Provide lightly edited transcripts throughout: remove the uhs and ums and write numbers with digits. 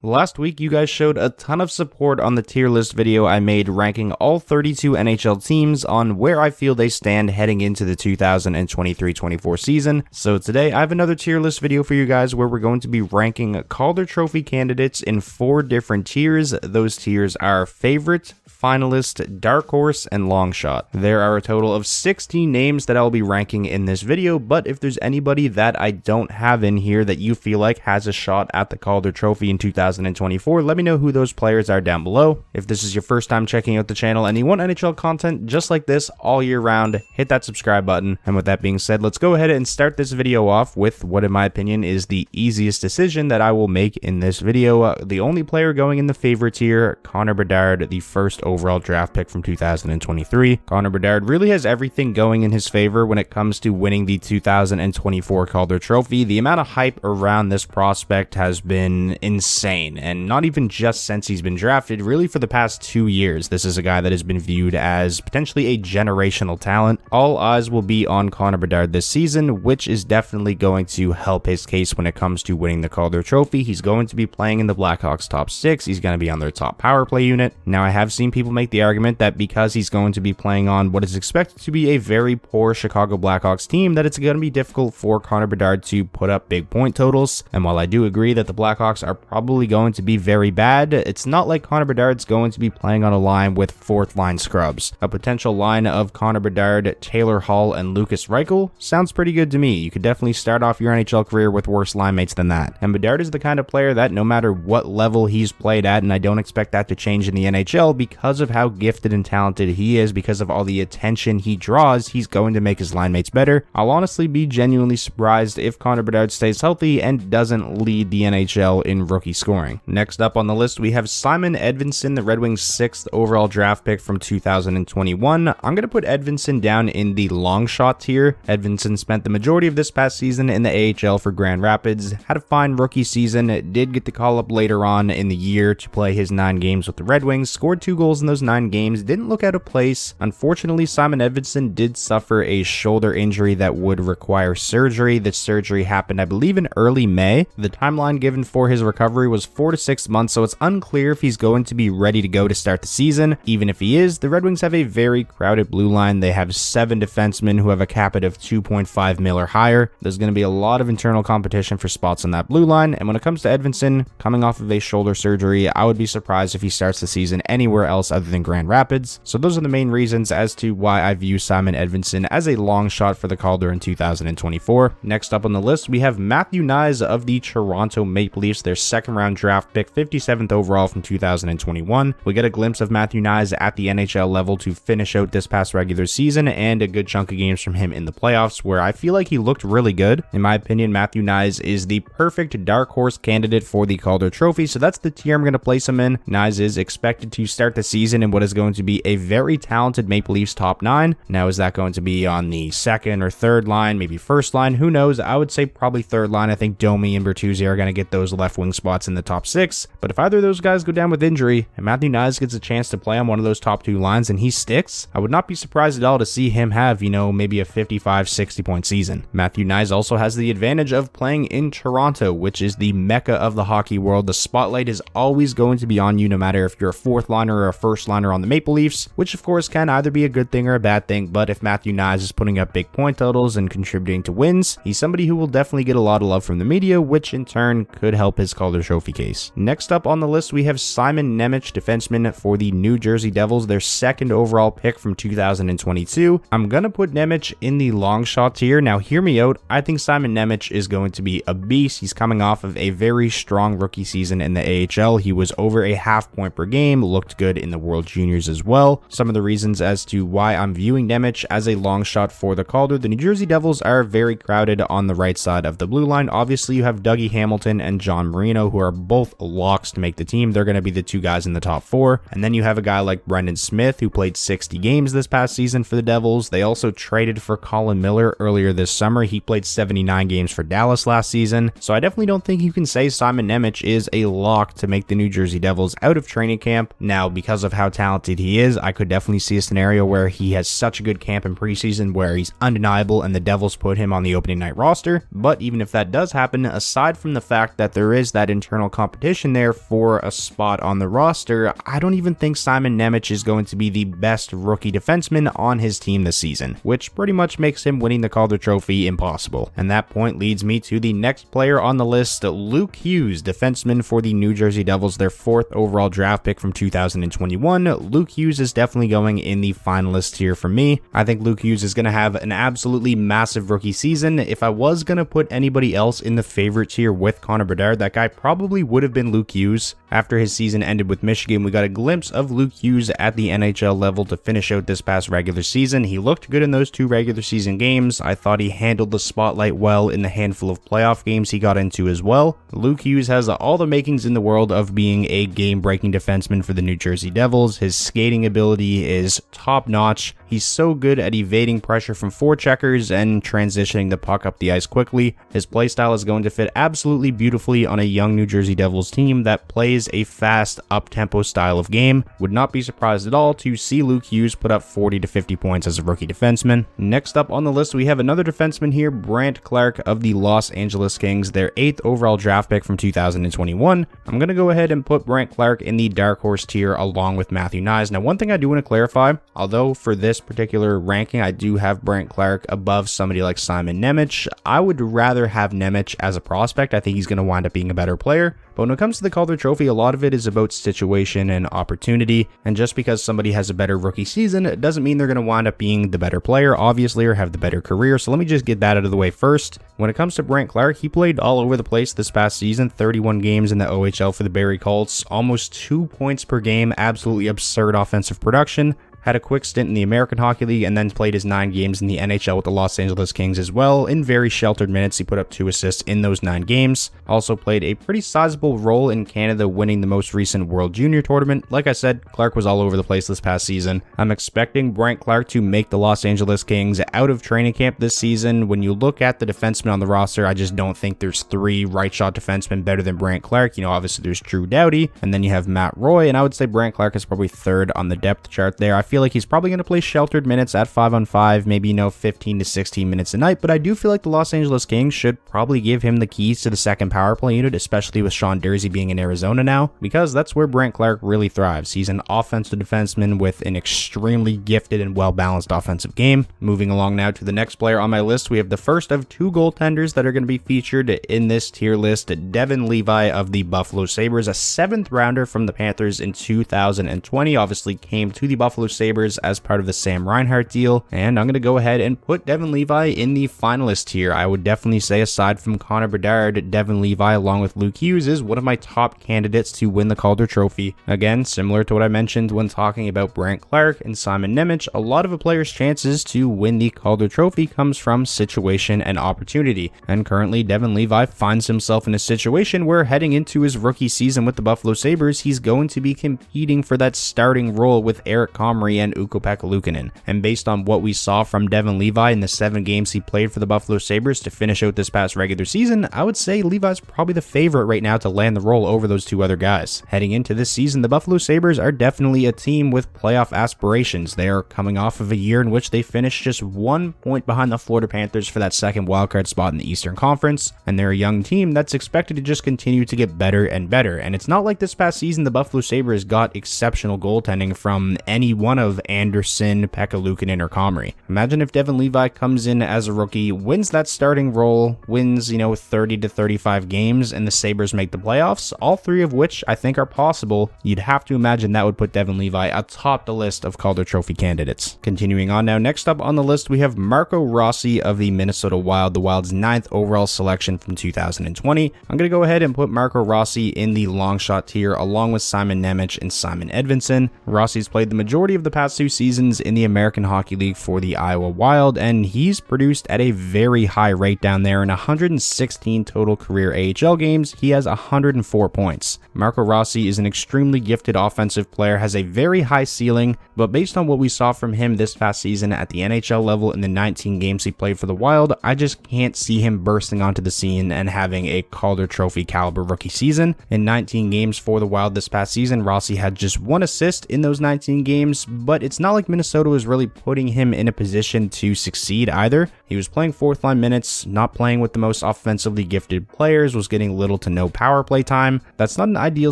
Last week, you guys showed a ton of support on the tier list video I made ranking all 32 NHL teams on where I feel they stand heading into the 2023-24 season. So today, I have another tier list video for you guys where we're going to be ranking Calder Trophy candidates in 4 different tiers. Those tiers are favorite, finalist, dark horse, and long shot. There are a total of 16 names that I'll be ranking in this video, but if there's anybody that I don't have in here that you feel like has a shot at the Calder Trophy in 2024, let me know who those players are down below. If this is your first time checking out the channel and you want NHL content just like this all year round, hit that subscribe button. And with that being said, let's go ahead and start this video off with what in my opinion is the easiest decision that I will make in this video. The only player going in the favorite tier, Conor Bedard, the first overall draft pick from 2023. Conor Bedard really has everything going in his favor when it comes to winning the 2024 Calder Trophy. The amount of hype around this prospect has been insane, and not even just since he's been drafted, really for the past 2 years. This is a guy that has been viewed as potentially a generational talent. All eyes will be on Conor Bedard this season, which is definitely going to help his case when it comes to winning the Calder Trophy. He's going to be playing in the Blackhawks top 6. He's going to be on their top power play unit. Now, I have seen people make the argument that because he's going to be playing on what is expected to be a very poor Chicago Blackhawks team, that it's going to be difficult for Conor Bedard to put up big point totals. And while I do agree that the Blackhawks are probably going to be very bad, it's not like Conor Bedard's going to be playing on a line with fourth line scrubs. A potential line of Conor Bedard, Taylor Hall, and Lucas Reichel sounds pretty good to me. You could definitely start off your NHL career with worse line mates than that. And Bedard is the kind of player that no matter what level he's played at, and I don't expect that to change in the NHL because of how gifted and talented he is, because of all the attention he draws, he's going to make his line mates better. I'll honestly be genuinely surprised if Conor Bedard stays healthy and doesn't lead the NHL in rookie scoring. Next up on the list, we have Simon Edvinsson, the Red Wings' 6th overall draft pick from 2021. I'm going to put Edvinsson down in the long shot tier. Edvinsson spent the majority of this past season in the AHL for Grand Rapids, had a fine rookie season, did get the call up later on in the year to play his 9 games with the Red Wings, scored 2 goals in those 9 games, didn't look out of place. Unfortunately, Simon Edvinsson did suffer a shoulder injury that would require surgery. This surgery happened, I believe, in early May. The timeline given for his recovery was 4 to 6 months, so it's unclear if he's going to be ready to go to start the season. Even if he is, the Red Wings have a very crowded blue line. They have 7 defensemen who have a capita of 2.5 mil or higher. There's going to be a lot of internal competition for spots on that blue line, and when it comes to Edvinsson, coming off of a shoulder surgery, I would be surprised if he starts the season anywhere else other than Grand Rapids. So those are the main reasons as to why I view Simon Edvinsson as a long shot for the Calder in 2024. Next up on the list, we have Matthew Knies of the Toronto Maple Leafs, their 2nd round draft pick, 57th overall from 2021. We get a glimpse of Matthew Knies at the NHL level to finish out this past regular season, and a good chunk of games from him in the playoffs where I feel like he looked really good. In my opinion, Matthew Knies is the perfect dark horse candidate for the Calder Trophy, so that's the tier I'm going to place him in. Knies is expected to start the season in what is going to be a very talented Maple Leafs top 9. Now, is that going to be on the 2nd or 3rd line, maybe 1st line? Who knows? I would say probably 3rd line. I think Domi and Bertuzzi are going to get those left wing spots in the top 6. But if either of those guys go down with injury and Matthew Knies gets a chance to play on one of those top 2 lines and he sticks, I would not be surprised at all to see him have, maybe a 55-60 point season. Matthew Knies also has the advantage of playing in Toronto, which is the mecca of the hockey world. The spotlight is always going to be on you, no matter if you're a 4th liner or a 1st liner on the Maple Leafs, which of course can either be a good thing or a bad thing. But if Matthew Knies is putting up big point totals and contributing to wins, he's somebody who will definitely get a lot of love from the media, which in turn could help his Calder Trophy case. Next up on the list, we have Simon Nemec, defenseman for the New Jersey Devils, their 2nd overall pick from 2022. I'm gonna put Nemec in the long shot tier. Now, hear me out. I think Simon Nemec is going to be a beast. He's coming off of a very strong rookie season in the AHL. He was over a half point per game, looked good in the World Juniors as well. Some of the reasons as to why I'm viewing Nemec as a long shot for the Calder: the New Jersey Devils are very crowded on the right side of the blue line. Obviously, you have Dougie Hamilton and John Marino, who are both locks to make the team. They're going to be the 2 guys in the top 4. And then you have a guy like Brendan Smith, who played 60 games this past season for the Devils. They also traded for Colin Miller earlier this summer. He played 79 games for Dallas last season. So I definitely don't think you can say Simon Nemec is a lock to make the New Jersey Devils out of training camp. Now, because of how talented he is, I could definitely see a scenario where he has such a good camp in preseason where he's undeniable and the Devils put him on the opening night roster. But even if that does happen, aside from the fact that there is that internal general competition there for a spot on the roster, I don't even think Simon Nemec is going to be the best rookie defenseman on his team this season, which pretty much makes him winning the Calder Trophy impossible. And that point leads me to the next player on the list, Luke Hughes, defenseman for the New Jersey Devils, their 4th overall draft pick from 2021. Luke Hughes is definitely going in the finalist here for me. I think Luke Hughes is going to have an absolutely massive rookie season. If I was going to put anybody else in the favorite tier with Conor Bedard, that guy probably would have been Luke Hughes. After his season ended with Michigan, we got a glimpse of Luke Hughes at the NHL level to finish out this past regular season. He looked good in those 2 regular season games. I thought he handled the spotlight well in the handful of playoff games he got into as well. Luke Hughes has all the makings in the world of being a game-breaking defenseman for the New Jersey Devils. His skating ability is top-notch. He's so good at evading pressure from forecheckers and transitioning the puck up the ice quickly. His playstyle is going to fit absolutely beautifully on a young New Jersey Devils team that plays a fast, up-tempo style of game. Would not be surprised at all to see Luke Hughes put up 40 to 50 points as a rookie defenseman. Next up on the list, we have another defenseman here, Brandt Clarke of the Los Angeles Kings, their 8th overall draft pick from 2021. I'm going to go ahead and put Brandt Clarke in the dark horse tier along with Matthew Knies. Now, one thing I do want to clarify, although for this particular ranking, I do have Brandt Clarke above somebody like Simon Nemec. I would rather have Nemec as a prospect. I think he's going to wind up being a better player. But when it comes to the Calder Trophy, a lot of it is about situation and opportunity. And just because somebody has a better rookie season, it doesn't mean they're going to wind up being the better player, obviously, or have the better career. So let me just get that out of the way first. When it comes to Brandt Clarke, he played all over the place this past season, 31 games in the OHL for the Barrie Colts, almost 2 points per game, absolutely absurd offensive production. Had a quick stint in the American Hockey League and then played his 9 games in the NHL with the Los Angeles Kings as well. In very sheltered minutes, he put up 2 assists in those 9 games. Also played a pretty sizable role in Canada winning the most recent World Junior Tournament. Like I said, Clarke was all over the place this past season. I'm expecting Brandt Clarke to make the Los Angeles Kings out of training camp this season. When you look at the defensemen on the roster, I just don't think there's 3 right-shot defensemen better than Brandt Clarke. You know, obviously there's Drew Doughty, and then you have Matt Roy, and I would say Brandt Clarke is probably 3rd on the depth chart there. I feel like he's probably going to play sheltered minutes at 5-on-5, maybe 15 to 16 minutes a night, but I do feel like the Los Angeles Kings should probably give him the keys to the second power play unit, especially with Sean Durzi being in Arizona now, because that's where Brandt Clarke really thrives. He's an offensive defenseman with an extremely gifted and well-balanced offensive game. Moving along now to the next player on my list, we have the first of 2 goaltenders that are going to be featured in this tier list, Devin Levi of the Buffalo Sabres, a 7th rounder from the Panthers in 2020, obviously came to the Buffalo Sabres as part of the Sam Reinhart deal, and I'm going to go ahead and put Devin Levi in the finalist here. I would definitely say, aside from Conor Bedard, Devin Levi along with Luke Hughes is one of my top candidates to win the Calder Trophy. Again, similar to what I mentioned when talking about Brandt Clarke and Simon Nemec, a lot of a player's chances to win the Calder Trophy comes from situation and opportunity, and currently Devin Levi finds himself in a situation where heading into his rookie season with the Buffalo Sabres, he's going to be competing for that starting role with Eric Comrie and Ukko-Pekka Luukkonen. And based on what we saw from Devin Levi in the 7 games he played for the Buffalo Sabres to finish out this past regular season, I would say Levi's probably the favorite right now to land the role over those 2 other guys. Heading into this season, the Buffalo Sabres are definitely a team with playoff aspirations. They are coming off of a year in which they finished just 1 point behind the Florida Panthers for that second wildcard spot in the Eastern Conference, and they're a young team that's expected to just continue to get better and better. And it's not like this past season the Buffalo Sabres got exceptional goaltending from any one of Anderson, Pekka Luukkonen, or Comrie. Imagine if Devin Levi comes in as a rookie, wins that starting role, wins, 30 to 35 games, and the Sabres make the playoffs, all 3 of which I think are possible. You'd have to imagine that would put Devin Levi atop the list of Calder Trophy candidates. Continuing on now, next up on the list, we have Marco Rossi of the Minnesota Wild, the Wild's 9th overall selection from 2020. I'm going to go ahead and put Marco Rossi in the long shot tier along with Simon Nemec and Simon Edvinsson. Rossi's played the majority of the past 2 seasons in the American Hockey League for the Iowa Wild, and he's produced at a very high rate down there. In 116 total career AHL games, he has 104 points. Marco Rossi is an extremely gifted offensive player, has a very high ceiling, but based on what we saw from him this past season at the NHL level in the 19 games he played for the Wild, I just can't see him bursting onto the scene and having a Calder Trophy caliber rookie season. In 19 games for the Wild this past season, Rossi had just 1 assist in those 19 games, but it's not like Minnesota was really putting him in a position to succeed either. He was playing fourth line minutes, not playing with the most offensively gifted players, was getting little to no power play time. That's not an ideal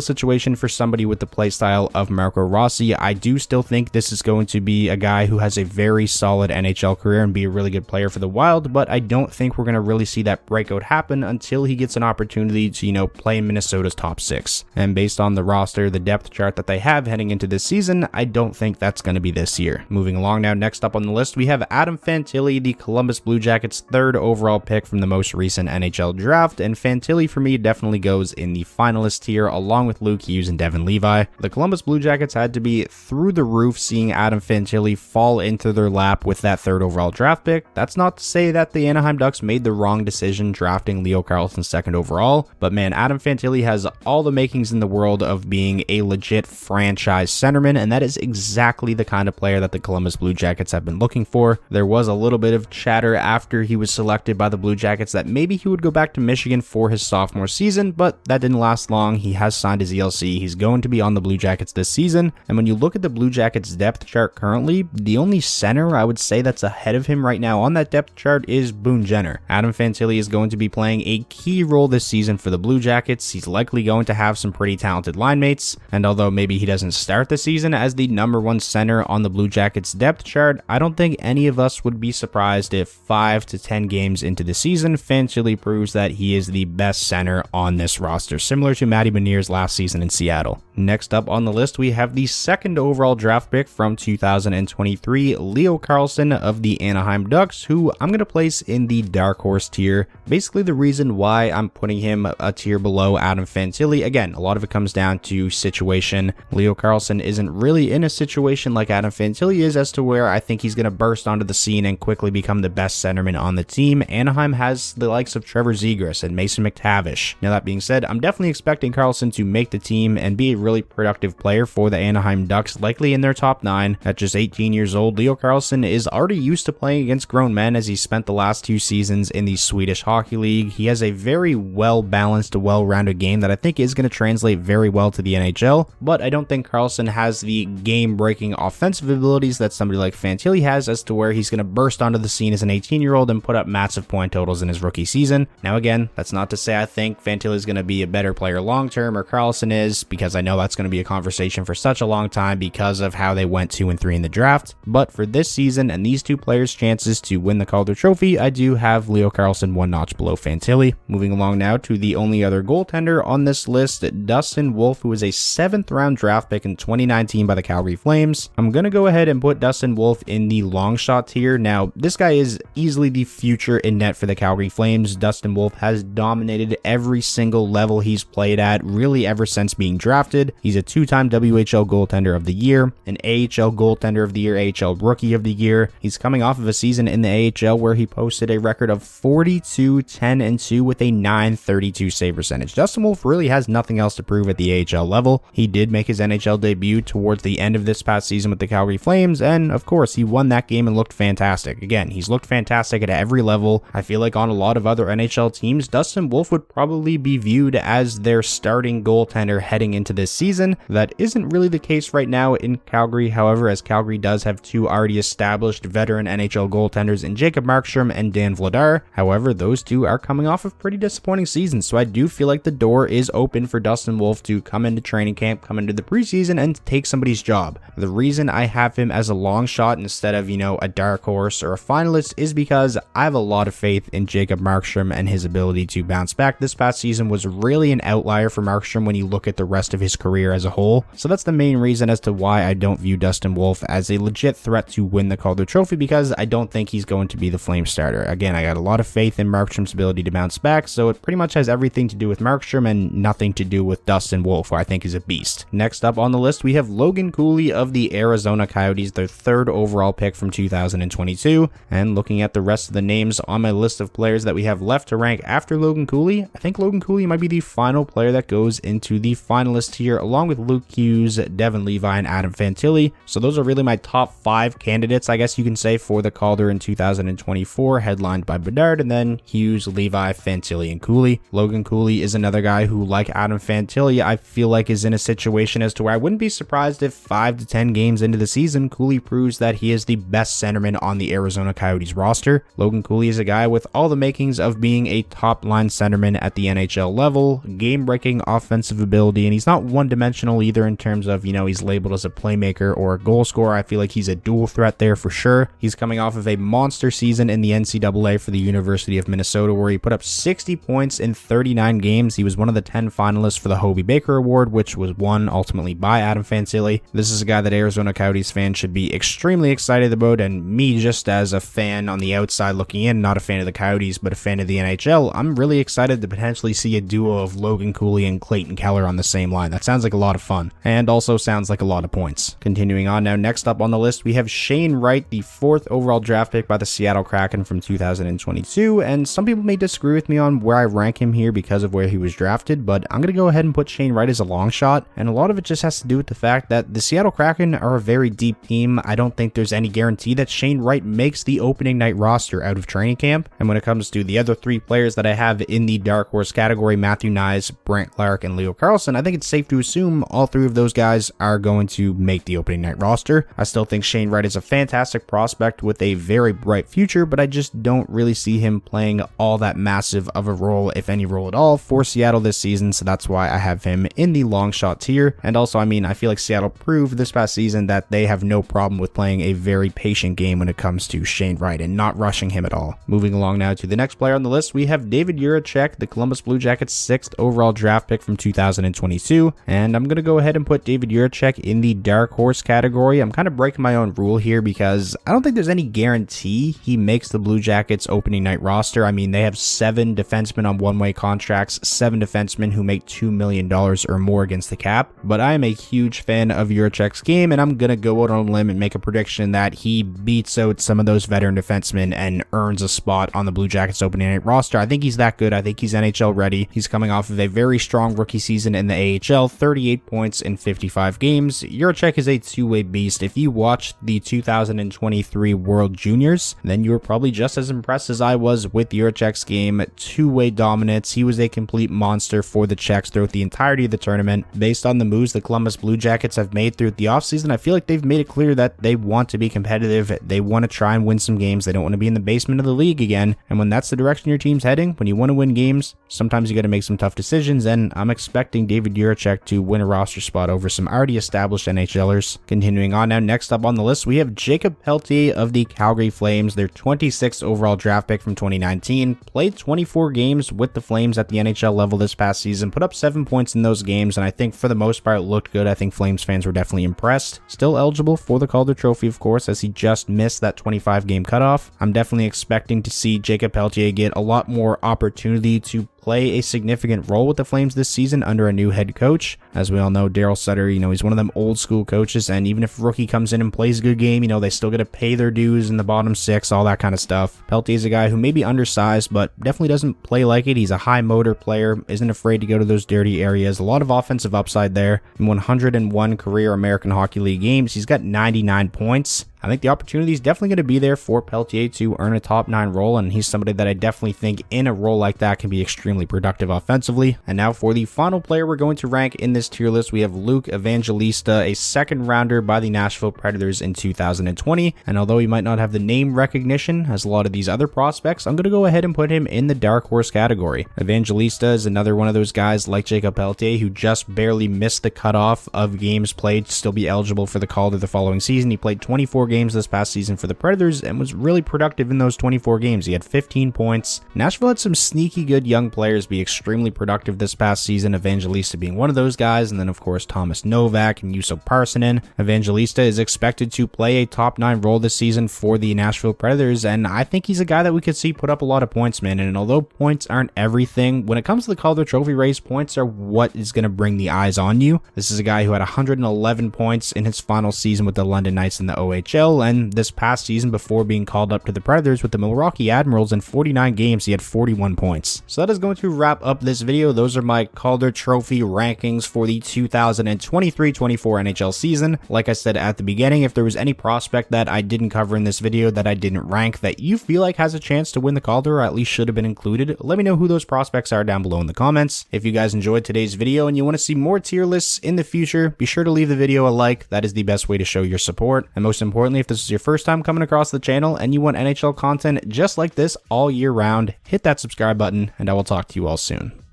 situation for somebody with the play style of Marco Rossi. I do still think this is going to be a guy who has a very solid NHL career and be a really good player for the Wild, but I don't think we're going to really see that breakout happen until he gets an opportunity to, play in Minnesota's top 6. And based on the roster, the depth chart that they have heading into this season, I don't think that's going to be this year. Moving along now, next up on the list, we have Adam Fantilli, the Columbus Blue Jackets' 3rd overall pick from the most recent NHL draft, and Fantilli for me definitely goes in the finalist tier along with Luke Hughes and Devin Levi. The Columbus Blue Jackets had to be through the roof seeing Adam Fantilli fall into their lap with that 3rd overall draft pick. That's not to say that the Anaheim Ducks made the wrong decision drafting Leo Carlson 2nd overall, but man, Adam Fantilli has all the makings in the world of being a legit franchise centerman, and that is exactly the kind of player that the Columbus Blue Jackets have been looking for. There was a little bit of chatter after he was selected by the Blue Jackets that maybe he would go back to Michigan for his sophomore season, but that didn't last long. He has signed his ELC. He's going to be on the Blue Jackets this season, and when you look at the Blue Jackets depth chart currently, the only center I would say that's ahead of him right now on that depth chart is Boone Jenner. Adam Fantilli is going to be playing a key role this season for the Blue Jackets. He's likely going to have some pretty talented line mates, and although maybe he doesn't start the season as the #1 center on the Blue Jackets depth chart, I don't think any of us would be surprised if 5 to 10 games into the season, Fantilli proves that he is the best center on this roster, similar to Matty Beniers last season in Seattle. Next up on the list, we have the 2nd overall draft pick from 2023, Leo Carlson of the Anaheim Ducks, who I'm going to place in the dark horse tier. Basically, the reason why I'm putting him a tier below Adam Fantilli, again, a lot of it comes down to situation. Leo Carlson isn't really in a situation like Adam Fantilli is as to where I think he's going to burst onto the scene and quickly become the best centerman on the team. Anaheim has the likes of Trevor Zegras and Mason McTavish. Now, that being said, I'm definitely expecting Carlson to make the team and be a really productive player for the Anaheim Ducks, likely in their top 9. At just 18 years old, Leo Carlson is already used to playing against grown men as he spent the last 2 seasons in the Swedish Hockey League. He has a very well-balanced, well-rounded game that I think is going to translate very well to the NHL, but I don't think Carlson has the game-breaking offensive abilities that somebody like Fantilli has as to where he's going to burst onto the scene as an 18-year-old and put up massive point totals in his rookie season. Now again, that's not to say I think Fantilli is going to be a better player long-term or Carlson is, because I know that's going to be a conversation for such a long time because of how they went 2 and 3 in the draft. But for this season and these 2 players' chances to win the Calder Trophy, I do have Leo Carlson 1 notch below Fantilli. Moving along now to the only other goaltender on this list, Dustin Wolf, who was a 7th round draft pick in 2019 by the Calgary Flames. I'm going to go ahead and put Dustin Wolf in the long shot tier. Now, this guy is easily the future in net for the Calgary Flames. Dustin Wolf has dominated every single level he's played at, really ever since being drafted. He's a 2-time WHL goaltender of the year, an AHL goaltender of the year, AHL rookie of the year. He's coming off of a season in the AHL where he posted a record of 42-10-2 with a .932 save percentage. Dustin Wolf really has nothing else to prove at the AHL level. He did make his NHL debut towards the end of this past season with the Calgary Flames, and of course he won that game and looked fantastic. Again, he's looked fantastic at every level. I feel like on a lot of other NHL teams, Dustin Wolf would probably be viewed as their starting goaltender heading into this season. That isn't really the case right now in Calgary, however, as Calgary does have 2 already established veteran NHL goaltenders in Jacob Markstrom and Dan Vladar. However, those 2 are coming off of pretty disappointing seasons, so I do feel like the door is open for Dustin Wolf to come into training camp, come into the preseason, and take somebody's job. The reason I have him as a long shot instead of, a dark horse or a finalist is because I have a lot of faith in Jacob Markstrom and his ability to bounce back. This past season was really an outlier for Markstrom when you look at the rest of his career as a whole, so that's the main reason as to why I don't view Dustin Wolf as a legit threat to win the Calder Trophy, because I don't think he's going to be the Flame starter. Again, I got a lot of faith in Markstrom's ability to bounce back, so it pretty much has everything to do with Markstrom and nothing to do with Dustin Wolf, who I think is a beast. Next up on the list, we have Logan Cooley of the Arizona Coyotes, their 3rd overall pick from 2022. And looking at the rest of the names on my list of players that we have left to rank after Logan Cooley, I think Logan Cooley might be the final player that goes into the finalist here, along with Luke Hughes, Devin Levi, and Adam Fantilli. So those are really my top 5 candidates, I guess you can say, for the Calder in 2024, headlined by Bedard, and then Hughes, Levi, Fantilli, and Cooley. Logan Cooley is another guy who, like Adam Fantilli, I feel like is in a situation as to where I wouldn't be surprised if 5 to 10 games into the season, Cooley proves that he is the best centerman on the Arizona Coyotes roster. Logan Cooley is a guy with all the makings of being a top-line centerman at the NHL level, game-breaking offensive ability, and he's not one-dimensional either in terms of, he's labeled as a playmaker or a goal scorer. I feel like he's a dual threat there for sure. He's coming off of a monster season in the NCAA for the University of Minnesota, where he put up 60 points in 39 games. He was one of the 10 finalists for the Hobey Baker Award, which was won ultimately by Adam Fantilli. This is a guy that Arizona Coyotes fans should be extremely excited about, and me, just as a fan on the outside looking in, not a fan of the Coyotes, but a fan of the NHL, I'm really excited to potentially see a duo of Logan Cooley and Clayton Keller on the same line. That sounds like a lot of fun, and also sounds like a lot of points. Continuing on now, next up on the list, we have Shane Wright, the 4th overall draft pick by the Seattle Kraken from 2022, and some people may disagree with me on where I rank him here because of where he was drafted, but I'm going to go ahead and put Shane Wright as a long shot, and a lot of it just has to do with the fact that the Seattle Kraken are a very deep team. I don't think there's any guarantee that Shane Wright makes the opening night roster out of training camp, and when it comes to the other 3 players that I have in the dark horse category, Matthew Knies, Brant Clark, and Leo Carlson, I think it's safe to assume all 3 of those guys are going to make the opening night roster. I still think Shane Wright is a fantastic prospect with a very bright future, but I just don't really see him playing all that massive of a role, if any role at all, for Seattle this season, so that's why I have him in the long shot tier. And also, I feel like Seattle proved this past season that they have no problem with playing a very patient game when it comes to Shane Wright and not rushing him at all. Moving along now to the next player on the list, we have David Jiricek, the Columbus Blue Jackets 6th overall draft pick from 2022, and I'm going to go ahead and put David Jiricek in the dark horse category. I'm kind of breaking my own rule here because I don't think there's any guarantee he makes the Blue Jackets opening night roster. They have 7 defensemen on one-way contracts, 7 defensemen who make $2 million or more against the cap, but I am a huge fan of Jiricek's game, and I'm going to go out on a limb and make a prediction that he beats out some of those veteran defensemen and earns a spot on the Blue Jackets opening night roster. I think he's that good. I think he's NHL ready. He's coming off of a very strong rookie season in the AHL, 38 points in 55 games. Jiricek is a two-way beast. If you watched the 2023 World Juniors, then you were probably just as impressed as I was with Jiricek's game. Two-way dominance. He was a complete monster for the Czechs throughout the entirety of the tournament. Based on the moves the Columbus Blue Jackets have made throughout the offseason, I feel like they've made it clear that they want to be competitive. They want to try and win some games. They don't want to be in the basement of the league again. And when that's the direction your team's heading, when you want to win games, sometimes you got to make some tough decisions, and I'm expecting David Jiricek to win a roster spot over some already established NHLers. Continuing on now, next up on the list, we have Jacob Pelletier of the Calgary Flames, their 26th overall draft pick from 2019, played 24 games with the Flames at the NHL level this past season, put up 7 points in those games, and I think for the most part looked good. I think Flames fans were definitely impressed. Still eligible for the Calder Trophy, of course, as he just missed that 25 game cutoff. I'm definitely expecting to see Jacob Pelletier get a lot more opportunity to play a significant role with the Flames this season under a new head coach. As we all know, Daryl Sutter, he's one of them old school coaches, and even if a rookie comes in and plays a good game, they still got to pay their dues in the bottom 6, all that kind of stuff. Pelletier's a guy who may be undersized, but definitely doesn't play like it. He's a high motor player, isn't afraid to go to those dirty areas. A lot of offensive upside there. In 101 career American Hockey League games, he's got 99 points. I think the opportunity is definitely going to be there for Pelletier to earn a top 9 role, and he's somebody that I definitely think in a role like that can be extremely productive offensively. And now for the final player we're going to rank in this tier list, we have JacobEvangelista, a second rounder by the Nashville Predators in 2020. And although he might not have the name recognition as a lot of these other prospects, I'm going to go ahead and put him in the dark horse category. Evangelista is another one of those guys like Jacob Pelletier who just barely missed the cutoff of games played to still be eligible for the Calder the following season. He played 24 games this past season for the Predators and was really productive in those 24 games. He had 15 points. Nashville had some sneaky good young players be extremely productive this past season, Evangelista being one of those guys, and then of course Thomas Novak and Juuso Parssinen. Evangelista is expected to play a top 9 role this season for the Nashville Predators, and I think he's a guy that we could see put up a lot of points, man. And although points aren't everything, when it comes to the Calder Trophy race, points are what is going to bring the eyes on you. This is a guy who had 111 points in his final season with the London Knights in the OHL. NHL, and this past season before being called up to the Predators with the Milwaukee Admirals in 49 games, he had 41 points. So that is going to wrap up this video. Those are my Calder Trophy rankings for the 2023-24 NHL season. Like I said at the beginning, if there was any prospect that I didn't cover in this video that I didn't rank that you feel like has a chance to win the Calder or at least should have been included, let me know who those prospects are down below in the comments. If you guys enjoyed today's video and you want to see more tier lists in the future, be sure to leave the video a like. That is the best way to show your support. And most importantly, if this is your first time coming across the channel and you want NHL content just like this all year round, hit that subscribe button and I will talk to you all soon.